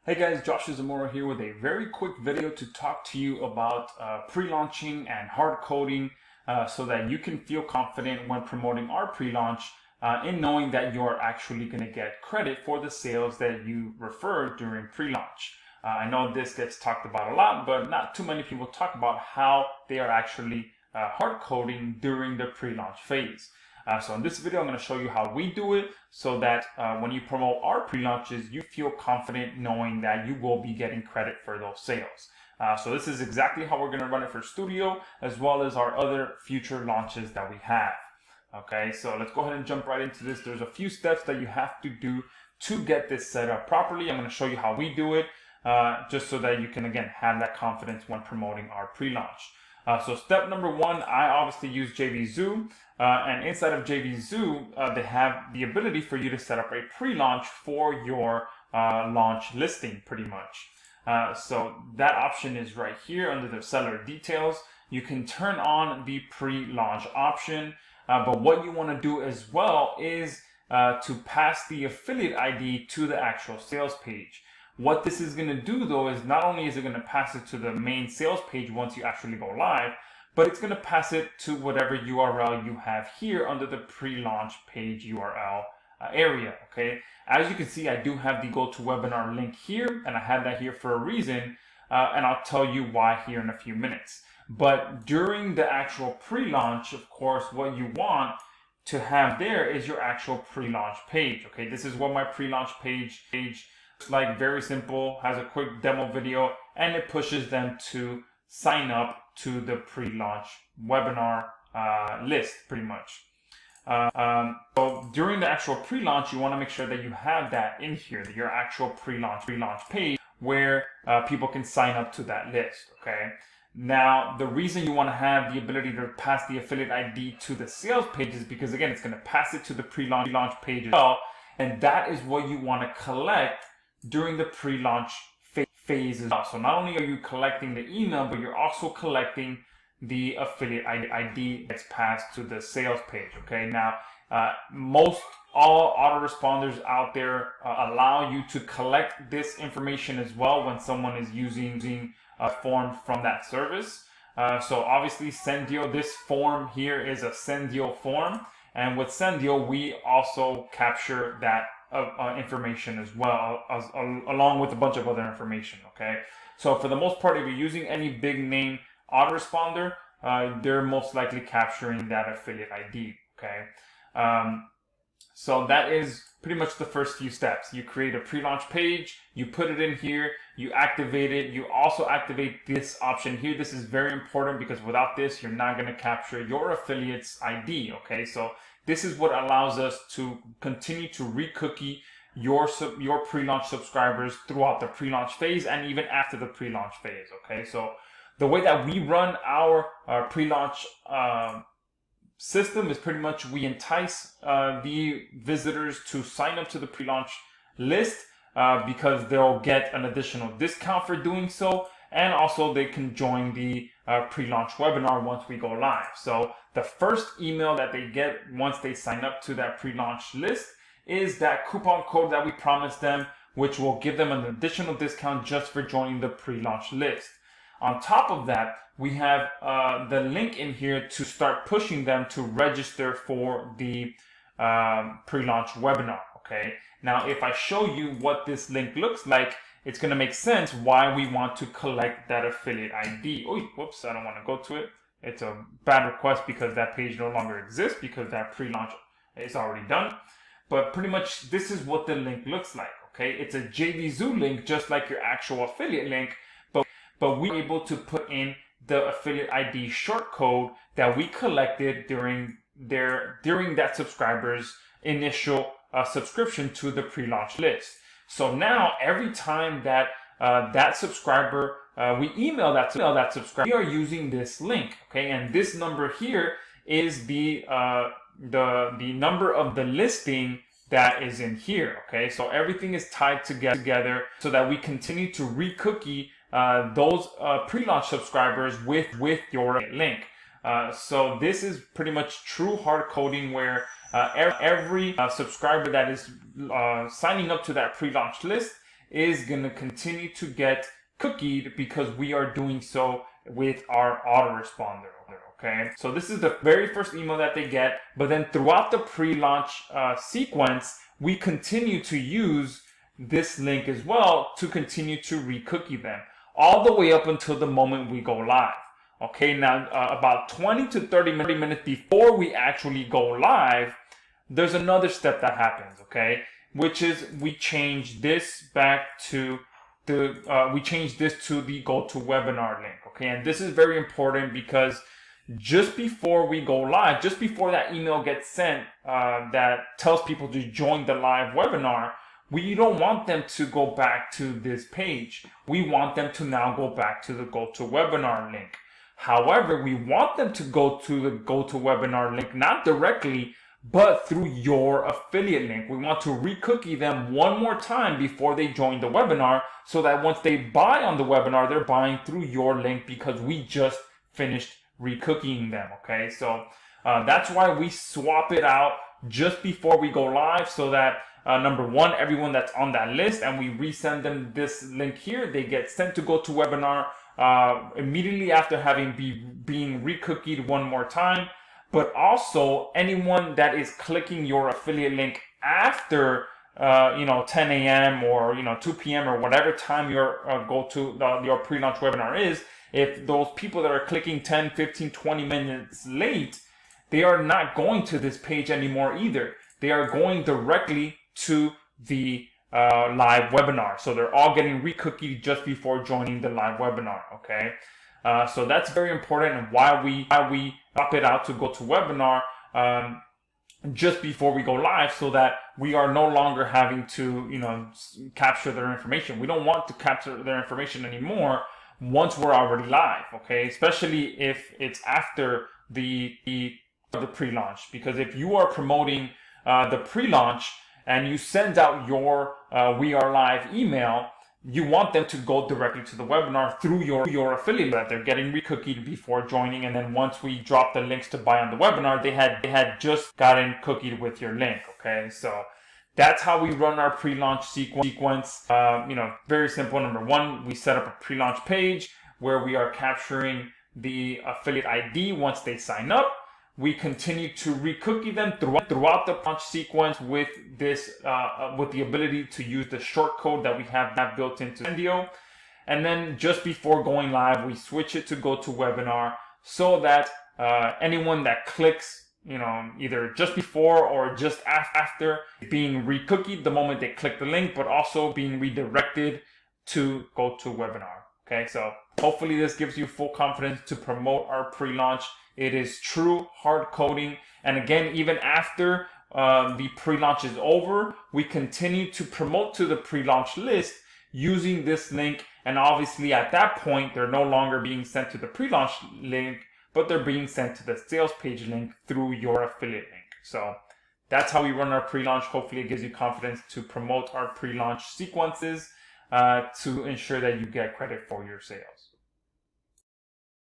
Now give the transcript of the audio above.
Hey guys, Josh Zamora here with a very quick video to talk to you about pre-launching and hard coding so that you can feel confident when promoting our pre-launch in knowing that you're actually going to get credit for the sales that you refer during pre-launch. I know this gets talked about a lot, but not too many people talk about how they are actually hard coding during the pre-launch phase. So in this video, I'm going to show you how we do it so that when you promote our pre-launches, you feel confident knowing that you will be getting credit for those sales. So this is exactly how we're going to run it for Stoodaio as well as our other future launches that we have. Okay, so let's go ahead and jump right into this. There's a few steps that you have to do to get this set up properly. I'm going to show you how we do it just so that you can, again, have that confidence when promoting our pre-launch. So step number one, I obviously use JVZoo, and inside of JVZoo, they have the ability for you to set up a pre-launch for your launch listing, pretty much. So that option is right here under the seller details. You can turn on the pre-launch option, but what you want to do as well is to pass the affiliate ID to the actual sales page. What this is going to do though is not only is it going to pass it to the main sales page once you actually go live, but it's going to pass it to whatever URL you have here under the pre-launch page URL area. Okay, as you can see, I do have the GoToWebinar link here, and I have that here for a reason, and I'll tell you why here in a few minutes. But during the actual pre-launch, of course, what you want to have there is your actual pre-launch page. Okay, this is what my pre-launch page like, very simple, has a quick demo video, and it pushes them to sign up to the pre-launch webinar list, pretty much. So during the actual pre-launch, you want to make sure that you have that in here, your actual pre-launch page where people can sign up to that list. Okay. Now, the reason you want to have the ability to pass the affiliate ID to the sales page is because, again, it's going to pass it to the pre-launch page as well, and that is what you want to collect during the pre-launch phase as well. So not only are you collecting the email, but you're also collecting the affiliate ID that's passed to the sales page. Okay, now all autoresponders out there allow you to collect this information as well when someone is using a form from that service. So obviously Sendio, this form here is a Sendio form, and with Sendio we also capture that information as well, along with a bunch of other information. Okay, so for the most part, if you're using any big name autoresponder, they're most likely capturing that affiliate ID. Okay, so that is pretty much the first few steps. You create a pre-launch page, you put it in here, you activate it. You also activate this option here. This is very important because without this, you're not going to capture your affiliate's ID. Okay, so this is what allows us to continue to re-cookie your pre-launch subscribers throughout the pre-launch phase and even after the pre-launch phase. Okay, so the way that we run our pre-launch system is pretty much we entice the visitors to sign up to the pre-launch list because they'll get an additional discount for doing so, and also they can join the pre-launch webinar once we go live. So the first email that they get once they sign up to that pre-launch list is that coupon code that we promised them, which will give them an additional discount just for joining the pre-launch list. On top of that, we have the link in here to start pushing them to register for the pre-launch webinar. Okay, now if I show you what this link looks like, it's going to make sense why we want to collect that affiliate ID. Oh, whoops, I don't want to go to it. It's a bad request because that page no longer exists because that pre-launch is already done. But pretty much this is what the link looks like. Okay, it's a JVZoo link just like your actual affiliate link, but we're able to put in the affiliate ID short code that we collected during that subscriber's initial subscription to the pre-launch list. So now every time that that subscriber, we email that subscriber, we are using this link. Okay, and this number here is the number of the listing that is in here. Okay, so everything is tied together so that we continue to re-cookie those pre-launch subscribers with your link. So this is pretty much true hard coding where every subscriber that is signing up to that pre-launch list is going to continue to get cookied because we are doing so with our autoresponder. Okay, so this is the very first email that they get, but then throughout the pre-launch sequence, we continue to use this link as well to continue to re-cookie them all the way up until the moment we go live. Okay, now about 20 to 30 minutes before we actually go live, there's another step that happens, okay, which is we change this back to the GoToWebinar link, okay, and this is very important because just before we go live, just before that email gets sent that tells people to join the live webinar, we don't want them to go back to this page. We want them to now go back to the GoToWebinar link. However, we want them to go to the GoToWebinar link, not directly, but through your affiliate link. We want to re-cookie them one more time before they join the webinar so that once they buy on the webinar, they're buying through your link because we just finished re-cookieing them, okay? So that's why we swap it out just before we go live so that number one, everyone that's on that list, and we resend them this link here, they get sent to GoToWebinar immediately after having being re-cookied one more time. But also anyone that is clicking your affiliate link after 10 a.m. or 2 p.m. or whatever time your your pre-launch webinar is, if those people that are clicking 10, 15, 20 minutes late, they are not going to this page anymore either. They are going directly to the live webinar. So they're all getting re-cookied just before joining the live webinar, okay? So that's very important, and why we pop it out to GoToWebinar just before we go live, so that we are no longer having to capture their information. We don't want to capture their information anymore once we're already live, okay? Especially if it's after the pre-launch, because if you are promoting the pre-launch and you send out your We Are Live email, you want them to go directly to the webinar through your affiliate that they're getting re-cookied before joining, and then once we drop the links to buy on the webinar, they had just gotten cookied with your link, okay? So that's how we run our pre-launch sequence. Very simple. Number one, we set up a pre-launch page where we are capturing the affiliate ID once they sign up. We continue to re-cookie them throughout the launch sequence with this, with the ability to use the short code that we have built into Stoodiao. And then just before going live, we switch it to GoToWebinar so that anyone that clicks, either just before or just after, being re-cookied the moment they click the link, but also being redirected to GoToWebinar. Okay, so hopefully this gives you full confidence to promote our pre-launch. It is true hard coding. And again, even after the pre-launch is over, we continue to promote to the pre-launch list using this link. And obviously at that point, they're no longer being sent to the pre-launch link, but they're being sent to the sales page link through your affiliate link. So that's how we run our pre-launch. Hopefully it gives you confidence to promote our pre-launch sequences to ensure that you get credit for your sales.